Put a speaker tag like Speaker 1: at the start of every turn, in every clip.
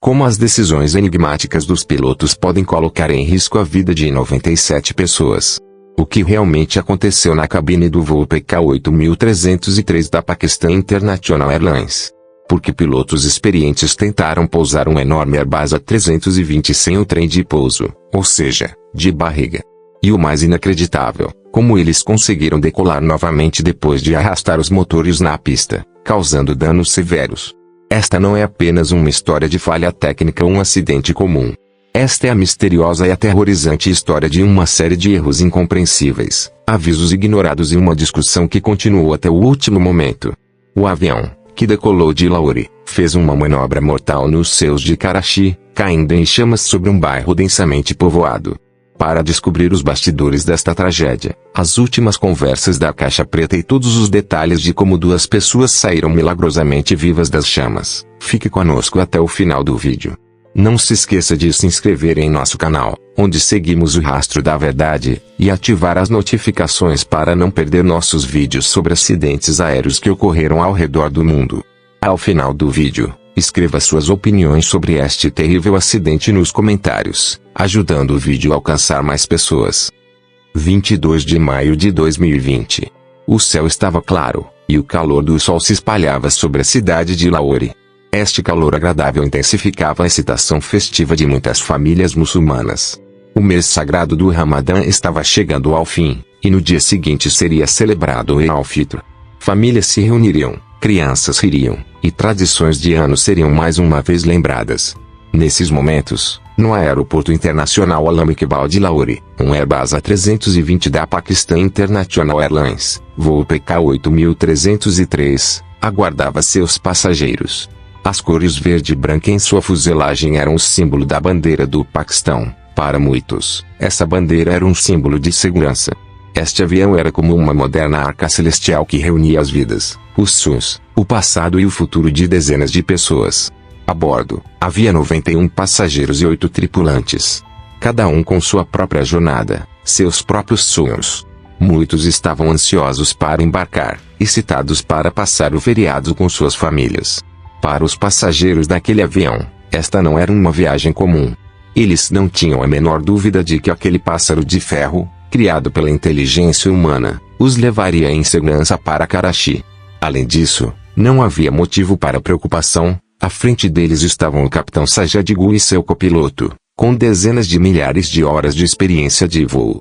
Speaker 1: Como as decisões enigmáticas dos pilotos podem colocar em risco a vida de 97 pessoas. O que realmente aconteceu na cabine do voo PK-8303 da Pakistan International Airlines? Porque pilotos experientes tentaram pousar um enorme Airbus A320 sem o trem de pouso, ou seja, de barriga. E o mais inacreditável, como eles conseguiram decolar novamente depois de arrastar os motores na pista, causando danos severos. Esta não é apenas uma história de falha técnica ou um acidente comum. Esta é a misteriosa e aterrorizante história de uma série de erros incompreensíveis, avisos ignorados e uma discussão que continuou até o último momento. O avião, que decolou de Lahore, fez uma manobra mortal nos céus de Karachi, caindo em chamas sobre um bairro densamente povoado. Para descobrir os bastidores desta tragédia, as últimas conversas da caixa preta e todos os detalhes de como duas pessoas saíram milagrosamente vivas das chamas, fique conosco até o final do vídeo. Não se esqueça de se inscrever em nosso canal, onde seguimos o rastro da verdade, e ativar as notificações para não perder nossos vídeos sobre acidentes aéreos que ocorreram ao redor do mundo. Ao final do vídeo, escreva suas opiniões sobre este terrível acidente nos comentários, ajudando o vídeo a alcançar mais pessoas. 22 de maio de 2020. O céu estava claro, e o calor do sol se espalhava sobre a cidade de Lahore. Este calor agradável intensificava a excitação festiva de muitas famílias muçulmanas. O mês sagrado do Ramadã estava chegando ao fim, e no dia seguinte seria celebrado o Eid al-Fitr. Famílias se reuniriam, crianças ririam, e tradições de ano seriam mais uma vez lembradas. Nesses momentos, no aeroporto internacional Alam Iqbal de Lahore, um Airbus A320 da Pakistan International Airlines, voo PK-8303, aguardava seus passageiros. As cores verde e branca em sua fuselagem eram o símbolo da bandeira do Paquistão. Para muitos, essa bandeira era um símbolo de segurança. Este avião era como uma moderna arca celestial que reunia as vidas, os sonhos, o passado e o futuro de dezenas de pessoas. A bordo, havia 91 passageiros e 8 tripulantes. Cada um com sua própria jornada, seus próprios sonhos. Muitos estavam ansiosos para embarcar, excitados para passar o feriado com suas famílias. Para os passageiros daquele avião, esta não era uma viagem comum. Eles não tinham a menor dúvida de que aquele pássaro de ferro, criado pela inteligência humana, os levaria em segurança para Karachi. Além disso, não havia motivo para preocupação. À frente deles estavam o capitão Sajjad Gul e seu copiloto, com dezenas de milhares de horas de experiência de voo.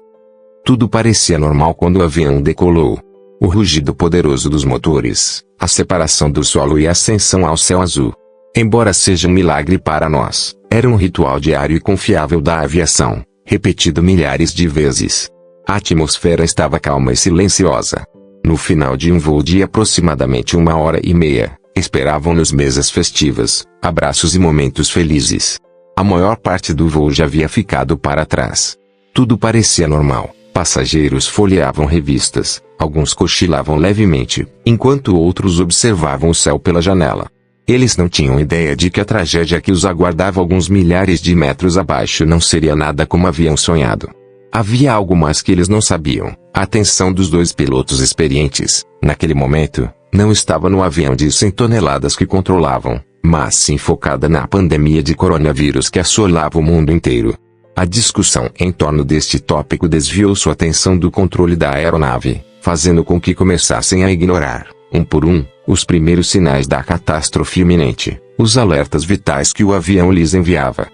Speaker 1: Tudo parecia normal quando o avião decolou. O rugido poderoso dos motores, a separação do solo e a ascensão ao céu azul. Embora seja um milagre para nós, era um ritual diário e confiável da aviação, repetido milhares de vezes. A atmosfera estava calma e silenciosa. No final de um voo de aproximadamente 1h30, esperavam-nos mesas festivas, abraços e momentos felizes. A maior parte do voo já havia ficado para trás. Tudo parecia normal. Passageiros folheavam revistas, alguns cochilavam levemente, enquanto outros observavam o céu pela janela. Eles não tinham ideia de que a tragédia que os aguardava alguns milhares de metros abaixo não seria nada como haviam sonhado. Havia algo mais que eles não sabiam. A atenção dos dois pilotos experientes, naquele momento, não estava no avião de 100 toneladas que controlavam, mas sim focada na pandemia de coronavírus que assolava o mundo inteiro. A discussão em torno deste tópico desviou sua atenção do controle da aeronave, fazendo com que começassem a ignorar, um por um, os primeiros sinais da catástrofe iminente, os alertas vitais que o avião lhes enviava.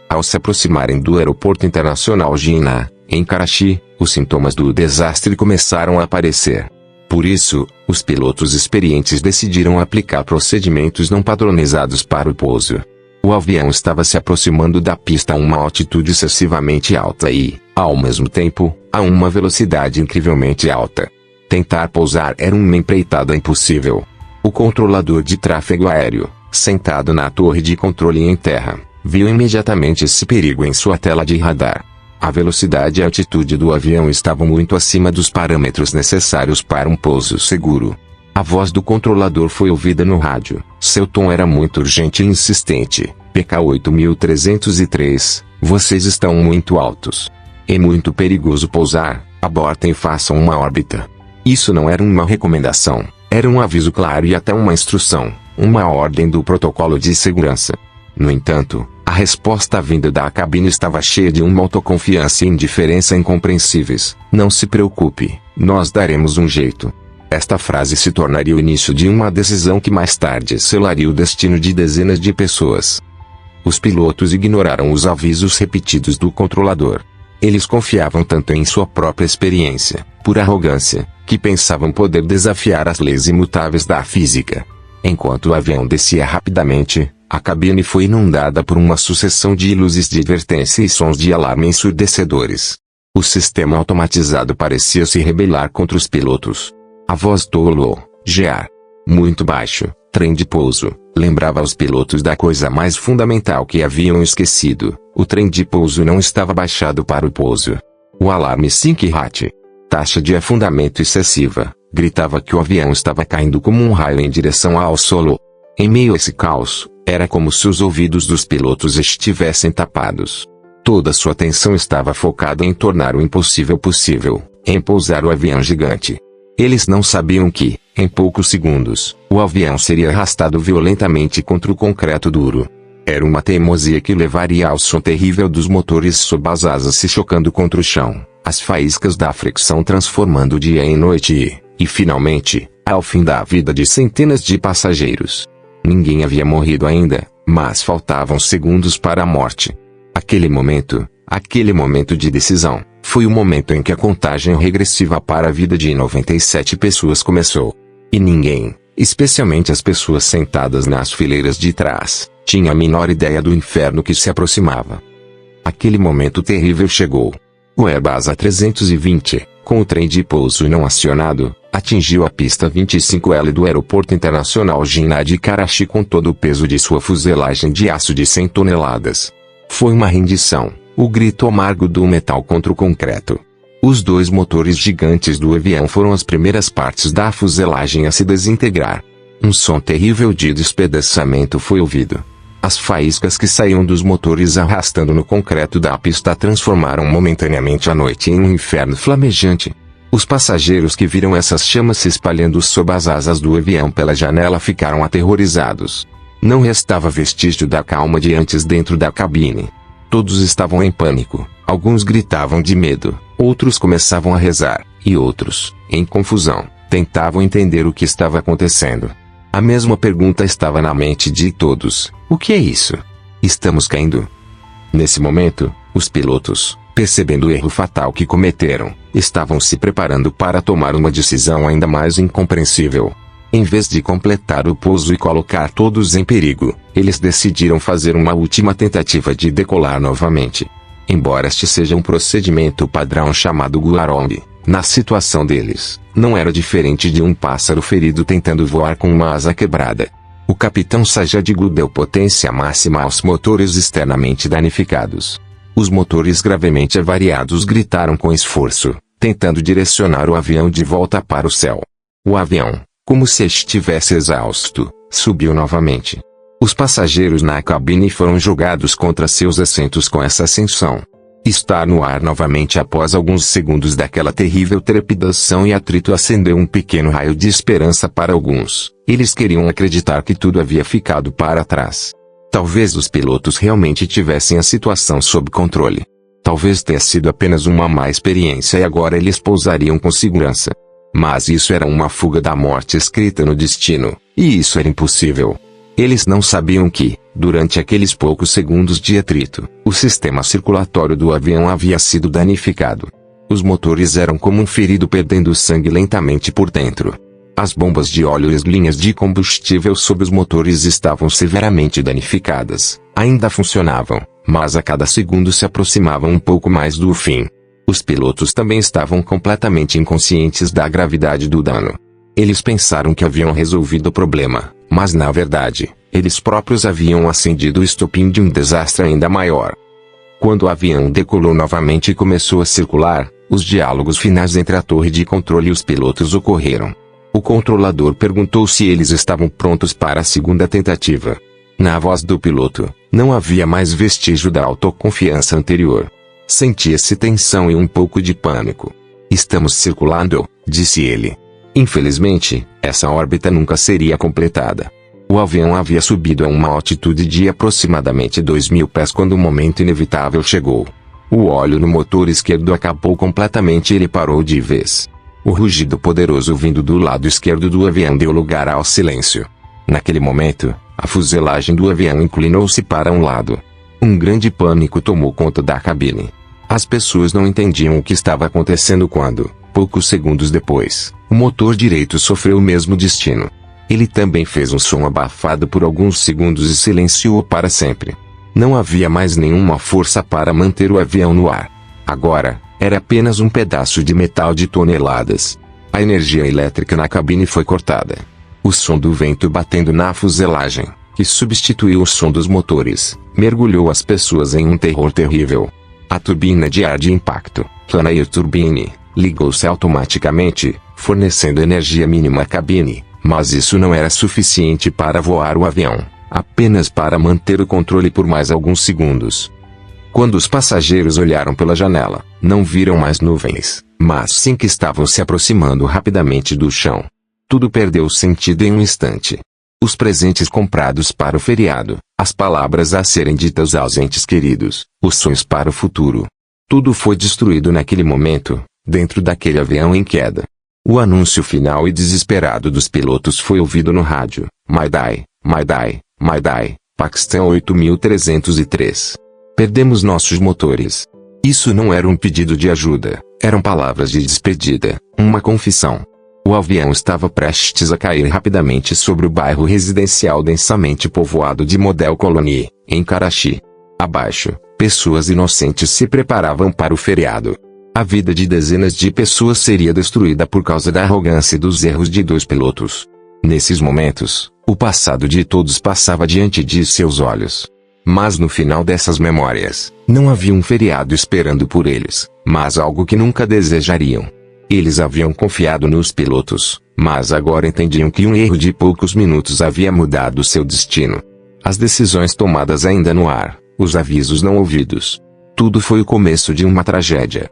Speaker 1: Ao se aproximarem do aeroporto internacional Jinnah, em Karachi, os sintomas do desastre começaram a aparecer. Por isso, os pilotos experientes decidiram aplicar procedimentos não padronizados para o pouso. O avião estava se aproximando da pista a uma altitude excessivamente alta e, ao mesmo tempo, a uma velocidade incrivelmente alta. Tentar pousar era uma empreitada impossível. O controlador de tráfego aéreo, sentado na torre de controle em terra, viu imediatamente esse perigo em sua tela de radar. A velocidade e a altitude do avião estavam muito acima dos parâmetros necessários para um pouso seguro. A voz do controlador foi ouvida no rádio. Seu tom era muito urgente e insistente. PK-8303, vocês estão muito altos. É muito perigoso pousar, abortem e façam uma órbita. Isso não era uma recomendação, era um aviso claro e até uma instrução, uma ordem do protocolo de segurança. No entanto, a resposta vinda da cabine estava cheia de uma autoconfiança e indiferença incompreensíveis. Não se preocupe, nós daremos um jeito. Esta frase se tornaria o início de uma decisão que mais tarde selaria o destino de dezenas de pessoas. Os pilotos ignoraram os avisos repetidos do controlador. Eles confiavam tanto em sua própria experiência, por arrogância, que pensavam poder desafiar as leis imutáveis da física. Enquanto o avião descia rapidamente, a cabine foi inundada por uma sucessão de luzes de advertência e sons de alarme ensurdecedores. O sistema automatizado parecia se rebelar contra os pilotos. A voz do Olo, GA, muito baixo, trem de pouso, lembrava aos pilotos da coisa mais fundamental que haviam esquecido: o trem de pouso não estava baixado para o pouso. O alarme Sync-Hat, taxa de afundamento excessiva, gritava que o avião estava caindo como um raio em direção ao solo. Em meio a esse caos, era como se os ouvidos dos pilotos estivessem tapados. Toda sua atenção estava focada em tornar o impossível possível, em pousar o avião gigante. Eles não sabiam que, em poucos segundos, o avião seria arrastado violentamente contra o concreto duro. Era uma teimosia que levaria ao som terrível dos motores sob as asas se chocando contra o chão, as faíscas da fricção transformando o dia em noite e, finalmente, ao fim da vida de centenas de passageiros. Ninguém havia morrido ainda, mas faltavam segundos para a morte. Aquele momento de decisão, foi o momento em que a contagem regressiva para a vida de 97 pessoas começou. E ninguém, especialmente as pessoas sentadas nas fileiras de trás, tinha a menor ideia do inferno que se aproximava. Aquele momento terrível chegou. O Airbus A320, com o trem de pouso não acionado, atingiu a pista 25L do Aeroporto Internacional Jinnah de Karachi com todo o peso de sua fuselagem de aço de 100 toneladas. Foi uma rendição, o grito amargo do metal contra o concreto. Os dois motores gigantes do avião foram as primeiras partes da fuselagem a se desintegrar. Um som terrível de despedaçamento foi ouvido. As faíscas que saíam dos motores arrastando no concreto da pista transformaram momentaneamente a noite em um inferno flamejante. Os passageiros que viram essas chamas se espalhando sob as asas do avião pela janela ficaram aterrorizados. Não restava vestígio da calma de antes dentro da cabine. Todos estavam em pânico, alguns gritavam de medo, outros começavam a rezar, e outros, em confusão, tentavam entender o que estava acontecendo. A mesma pergunta estava na mente de todos: o que é isso? Estamos caindo? Nesse momento, os pilotos, percebendo o erro fatal que cometeram, estavam se preparando para tomar uma decisão ainda mais incompreensível. Em vez de completar o pouso e colocar todos em perigo, eles decidiram fazer uma última tentativa de decolar novamente. Embora este seja um procedimento padrão chamado Guarong, na situação deles, não era diferente de um pássaro ferido tentando voar com uma asa quebrada. O capitão Sajadigu deu potência máxima aos motores externamente danificados. Os motores gravemente avariados gritaram com esforço, tentando direcionar o avião de volta para o céu. O avião, como se estivesse exausto, subiu novamente. Os passageiros na cabine foram jogados contra seus assentos com essa ascensão. Estar no ar novamente após alguns segundos daquela terrível trepidação e atrito acendeu um pequeno raio de esperança para alguns. Eles queriam acreditar que tudo havia ficado para trás. Talvez os pilotos realmente tivessem a situação sob controle. Talvez tenha sido apenas uma má experiência e agora eles pousariam com segurança. Mas isso era uma fuga da morte escrita no destino, e isso era impossível. Eles não sabiam que, durante aqueles poucos segundos de atrito, o sistema circulatório do avião havia sido danificado. Os motores eram como um ferido perdendo sangue lentamente por dentro. As bombas de óleo e as linhas de combustível sob os motores estavam severamente danificadas. Ainda funcionavam, mas a cada segundo se aproximavam um pouco mais do fim. Os pilotos também estavam completamente inconscientes da gravidade do dano. Eles pensaram que haviam resolvido o problema, mas na verdade, eles próprios haviam acendido o estopim de um desastre ainda maior. Quando o avião decolou novamente e começou a circular, os diálogos finais entre a torre de controle e os pilotos ocorreram. O controlador perguntou se eles estavam prontos para a segunda tentativa. Na voz do piloto, não havia mais vestígio da autoconfiança anterior. Sentia-se tensão e um pouco de pânico. Estamos circulando, disse ele. Infelizmente, essa órbita nunca seria completada. O avião havia subido a uma altitude de aproximadamente 2.000 pés quando o momento inevitável chegou. O óleo no motor esquerdo acabou completamente e ele parou de vez. O rugido poderoso vindo do lado esquerdo do avião deu lugar ao silêncio. Naquele momento, a fuselagem do avião inclinou-se para um lado. Um grande pânico tomou conta da cabine. As pessoas não entendiam o que estava acontecendo quando, poucos segundos depois, o motor direito sofreu o mesmo destino. Ele também fez um som abafado por alguns segundos e silenciou para sempre. Não havia mais nenhuma força para manter o avião no ar. Agora, era apenas um pedaço de metal de toneladas. A energia elétrica na cabine foi cortada. O som do vento batendo na fuselagem, que substituiu o som dos motores, mergulhou as pessoas em um terror terrível. A turbina de ar de impacto, Plane Turbine, ligou-se automaticamente, fornecendo energia mínima à cabine, mas isso não era suficiente para voar o avião, apenas para manter o controle por mais alguns segundos. Quando os passageiros olharam pela janela, não viram mais nuvens, mas sim que estavam se aproximando rapidamente do chão. Tudo perdeu sentido em um instante. Os presentes comprados para o feriado, as palavras a serem ditas aos entes queridos, os sonhos para o futuro. Tudo foi destruído naquele momento, dentro daquele avião em queda. O anúncio final e desesperado dos pilotos foi ouvido no rádio. Mayday, Mayday, Mayday, Paquistão 8303. Perdemos nossos motores. Isso não era um pedido de ajuda, eram palavras de despedida, uma confissão. O avião estava prestes a cair rapidamente sobre o bairro residencial densamente povoado de Model Colony, em Karachi. Abaixo, pessoas inocentes se preparavam para o feriado. A vida de dezenas de pessoas seria destruída por causa da arrogância e dos erros de dois pilotos. Nesses momentos, o passado de todos passava diante de seus olhos. Mas no final dessas memórias, não havia um feriado esperando por eles, mas algo que nunca desejariam. Eles haviam confiado nos pilotos, mas agora entendiam que um erro de poucos minutos havia mudado seu destino. As decisões tomadas ainda no ar, os avisos não ouvidos. Tudo foi o começo de uma tragédia.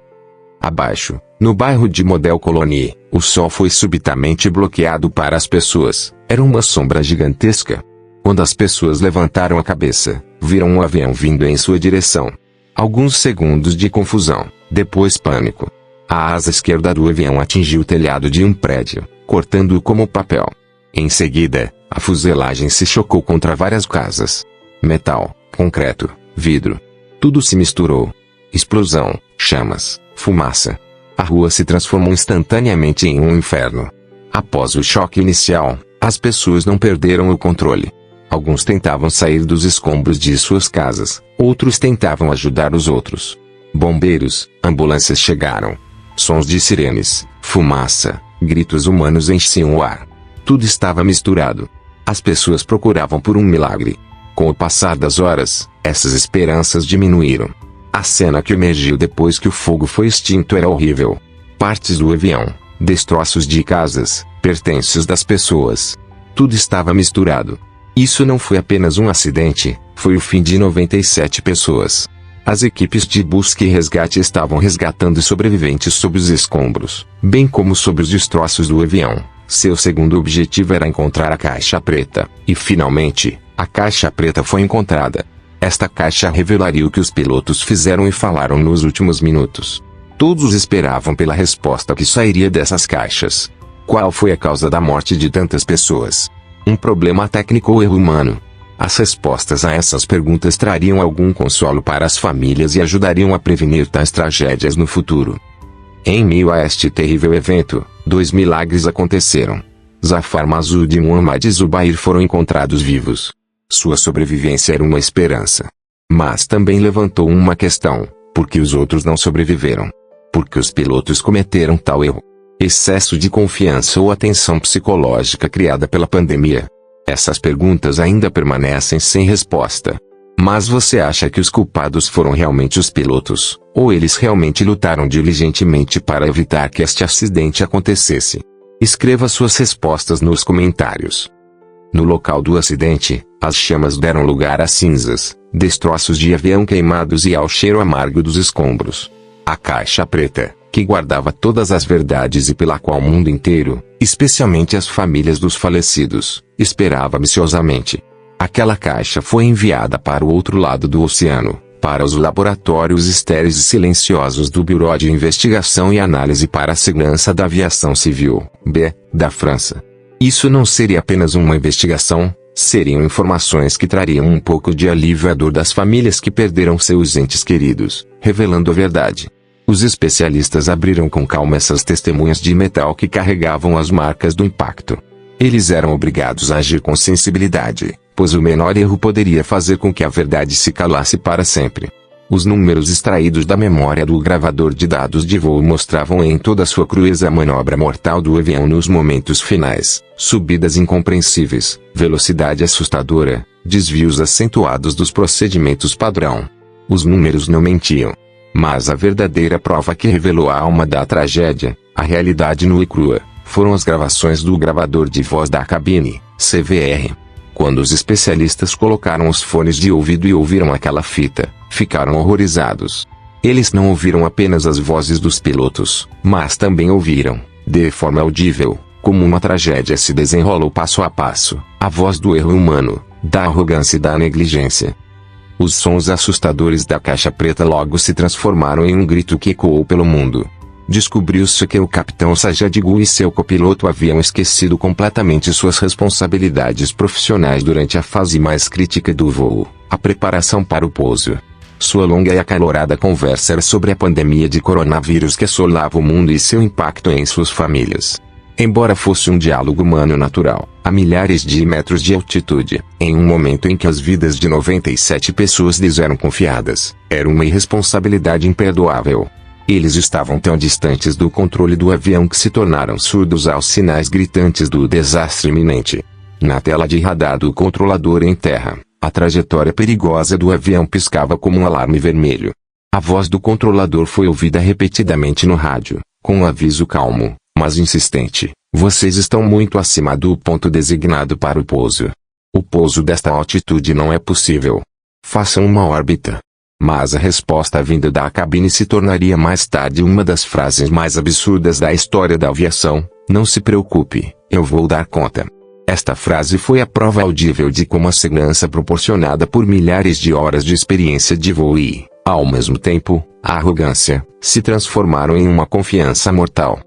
Speaker 1: Abaixo, no bairro de Model Colony, o sol foi subitamente bloqueado para as pessoas. Era uma sombra gigantesca. Quando as pessoas levantaram a cabeça, viram um avião vindo em sua direção. Alguns segundos de confusão, depois pânico. A asa esquerda do avião atingiu o telhado de um prédio, cortando-o como papel. Em seguida, a fuselagem se chocou contra várias casas. Metal, concreto, vidro. Tudo se misturou. Explosão, chamas, fumaça. A rua se transformou instantaneamente em um inferno. Após o choque inicial, as pessoas não perderam o controle. Alguns tentavam sair dos escombros de suas casas, outros tentavam ajudar os outros. Bombeiros, ambulâncias chegaram. Sons de sirenes, fumaça, gritos humanos enchiam o ar. Tudo estava misturado. As pessoas procuravam por um milagre. Com o passar das horas, essas esperanças diminuíram. A cena que emergiu depois que o fogo foi extinto era horrível. Partes do avião, destroços de casas, pertences das pessoas. Tudo estava misturado. Isso não foi apenas um acidente, foi o fim de 97 pessoas. As equipes de busca e resgate estavam resgatando sobreviventes sob os escombros, bem como sob os destroços do avião. Seu segundo objetivo era encontrar a caixa preta, e finalmente, a caixa preta foi encontrada. Esta caixa revelaria o que os pilotos fizeram e falaram nos últimos minutos. Todos esperavam pela resposta que sairia dessas caixas. Qual foi a causa da morte de tantas pessoas? Um problema técnico ou erro humano? As respostas a essas perguntas trariam algum consolo para as famílias e ajudariam a prevenir tais tragédias no futuro. Em meio a este terrível evento, 2 milagres aconteceram. Zafar Masud e Muhammad Zubair foram encontrados vivos. Sua sobrevivência era uma esperança. Mas também levantou uma questão: por que os outros não sobreviveram? Por que os pilotos cometeram tal erro? Excesso de confiança ou a tensão psicológica criada pela pandemia? Essas perguntas ainda permanecem sem resposta. Mas você acha que os culpados foram realmente os pilotos, ou eles realmente lutaram diligentemente para evitar que este acidente acontecesse? Escreva suas respostas nos comentários. No local do acidente, as chamas deram lugar a cinzas, destroços de avião queimados e ao cheiro amargo dos escombros. A caixa preta, que guardava todas as verdades e pela qual o mundo inteiro, especialmente as famílias dos falecidos, esperava ansiosamente. Aquela caixa foi enviada para o outro lado do oceano, para os laboratórios estéreis e silenciosos do Bureau de Investigação e Análise para a Segurança da Aviação Civil, da França. Isso não seria apenas uma investigação, seriam informações que trariam um pouco de alívio à dor das famílias que perderam seus entes queridos, revelando a verdade. Os especialistas abriram com calma essas testemunhas de metal que carregavam as marcas do impacto. Eles eram obrigados a agir com sensibilidade, pois o menor erro poderia fazer com que a verdade se calasse para sempre. Os números extraídos da memória do gravador de dados de voo mostravam em toda sua crueza a manobra mortal do avião nos momentos finais, subidas incompreensíveis, velocidade assustadora, desvios acentuados dos procedimentos padrão. Os números não mentiam. Mas a verdadeira prova que revelou a alma da tragédia, a realidade nua e crua, foram as gravações do gravador de voz da cabine, CVR. Quando os especialistas colocaram os fones de ouvido e ouviram aquela fita, ficaram horrorizados. Eles não ouviram apenas as vozes dos pilotos, mas também ouviram, de forma audível, como uma tragédia se desenrolou passo a passo, a voz do erro humano, da arrogância e da negligência. Os sons assustadores da caixa preta logo se transformaram em um grito que ecoou pelo mundo. Descobriu-se que o capitão Sajid Gu e seu copiloto haviam esquecido completamente suas responsabilidades profissionais durante a fase mais crítica do voo, a preparação para o pouso. Sua longa e acalorada conversa era sobre a pandemia de coronavírus que assolava o mundo e seu impacto em suas famílias. Embora fosse um diálogo humano natural, a milhares de metros de altitude, em um momento em que as vidas de 97 pessoas lhes eram confiadas, era uma irresponsabilidade imperdoável. Eles estavam tão distantes do controle do avião que se tornaram surdos aos sinais gritantes do desastre iminente. Na tela de radar do controlador em terra, a trajetória perigosa do avião piscava como um alarme vermelho. A voz do controlador foi ouvida repetidamente no rádio, com um aviso calmo, mas insistente: vocês estão muito acima do ponto designado para o pouso. O pouso desta altitude não é possível. Façam uma órbita. Mas a resposta vinda da cabine se tornaria mais tarde uma das frases mais absurdas da história da aviação: não se preocupe, eu vou dar conta. Esta frase foi a prova audível de como a segurança proporcionada por milhares de horas de experiência de voo e, ao mesmo tempo, a arrogância, se transformaram em uma confiança mortal.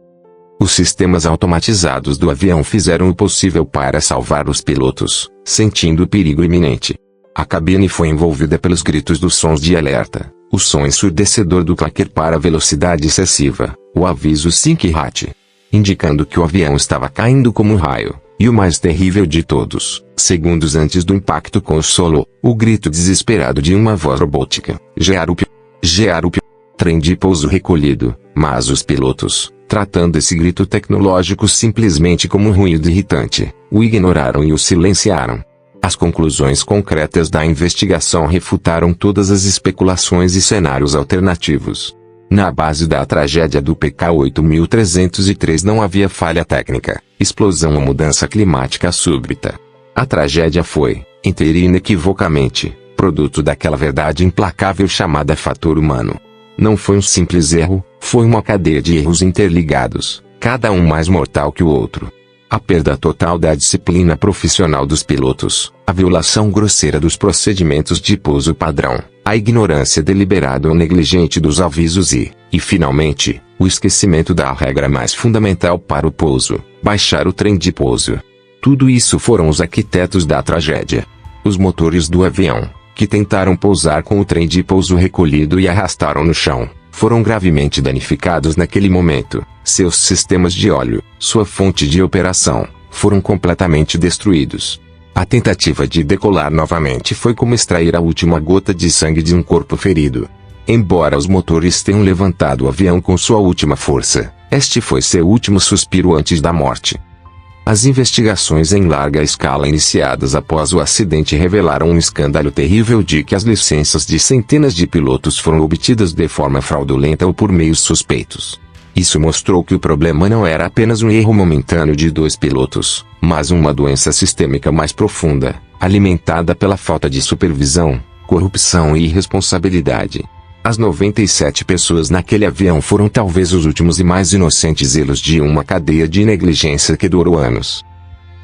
Speaker 1: Os sistemas automatizados do avião fizeram o possível para salvar os pilotos, sentindo o perigo iminente. A cabine foi envolvida pelos gritos dos sons de alerta, o som ensurdecedor do clacker para velocidade excessiva, o aviso Sink Hat, indicando que o avião estava caindo como um raio, e o mais terrível de todos, segundos antes do impacto com o solo, o grito desesperado de uma voz robótica: Gearup, Gearup, trem de pouso recolhido. Mas os pilotos, tratando esse grito tecnológico simplesmente como um ruído irritante, o ignoraram e o silenciaram. As conclusões concretas da investigação refutaram todas as especulações e cenários alternativos. Na base da tragédia do PK-8303 não havia falha técnica, explosão ou mudança climática súbita. A tragédia foi, inteira e inequivocamente, produto daquela verdade implacável chamada fator humano. Não foi um simples erro, foi uma cadeia de erros interligados, cada um mais mortal que o outro. A perda total da disciplina profissional dos pilotos, a violação grosseira dos procedimentos de pouso padrão, a ignorância deliberada ou negligente dos avisos e, finalmente, o esquecimento da regra mais fundamental para o pouso: baixar o trem de pouso. Tudo isso foram os arquitetos da tragédia. Os motores do avião, que tentaram pousar com o trem de pouso recolhido e arrastaram no chão, foram gravemente danificados naquele momento. Seus sistemas de óleo, sua fonte de operação, foram completamente destruídos. A tentativa de decolar novamente foi como extrair a última gota de sangue de um corpo ferido. Embora os motores tenham levantado o avião com sua última força, este foi seu último suspiro antes da morte. As investigações em larga escala iniciadas após o acidente revelaram um escândalo terrível de que as licenças de centenas de pilotos foram obtidas de forma fraudulenta ou por meios suspeitos. Isso mostrou que o problema não era apenas um erro momentâneo de 2 pilotos, mas uma doença sistêmica mais profunda, alimentada pela falta de supervisão, corrupção e irresponsabilidade. As 97 pessoas naquele avião foram talvez os últimos e mais inocentes elos de uma cadeia de negligência que durou anos.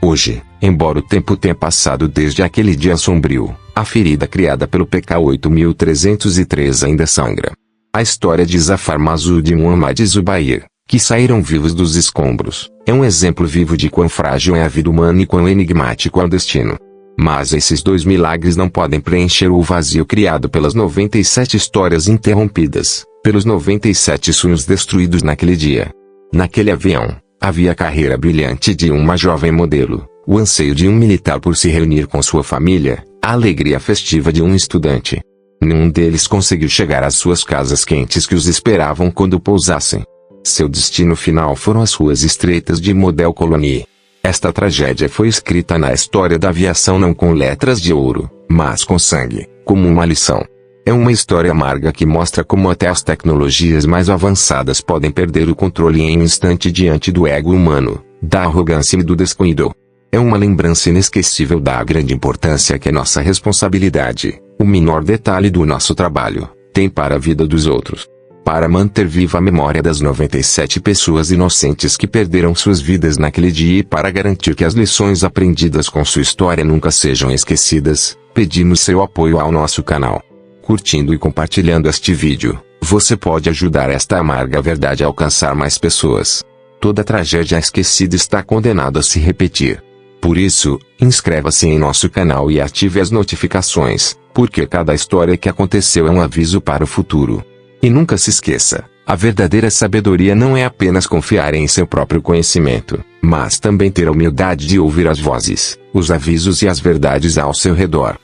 Speaker 1: Hoje, embora o tempo tenha passado desde aquele dia sombrio, a ferida criada pelo PK 8303 ainda sangra. A história de Zafar Masud e Muhammad Zubair, que saíram vivos dos escombros, é um exemplo vivo de quão frágil é a vida humana e quão enigmático é o destino. Mas esses dois milagres não podem preencher o vazio criado pelas 97 histórias interrompidas, pelos 97 sonhos destruídos naquele dia. Naquele avião, havia a carreira brilhante de uma jovem modelo, o anseio de um militar por se reunir com sua família, a alegria festiva de um estudante. Nenhum deles conseguiu chegar às suas casas quentes que os esperavam quando pousassem. Seu destino final foram as ruas estreitas de Model Colony. Esta tragédia foi escrita na história da aviação não com letras de ouro, mas com sangue, como uma lição. É uma história amarga que mostra como até as tecnologias mais avançadas podem perder o controle em um instante diante do ego humano, da arrogância e do descuido. É uma lembrança inesquecível da grande importância que nossa responsabilidade, o menor detalhe do nosso trabalho, tem para a vida dos outros. Para manter viva a memória das 97 pessoas inocentes que perderam suas vidas naquele dia e para garantir que as lições aprendidas com sua história nunca sejam esquecidas, pedimos seu apoio ao nosso canal. Curtindo e compartilhando este vídeo, você pode ajudar esta amarga verdade a alcançar mais pessoas. Toda tragédia esquecida está condenada a se repetir. Por isso, inscreva-se em nosso canal e ative as notificações, porque cada história que aconteceu é um aviso para o futuro. E nunca se esqueça, a verdadeira sabedoria não é apenas confiar em seu próprio conhecimento, mas também ter a humildade de ouvir as vozes, os avisos e as verdades ao seu redor.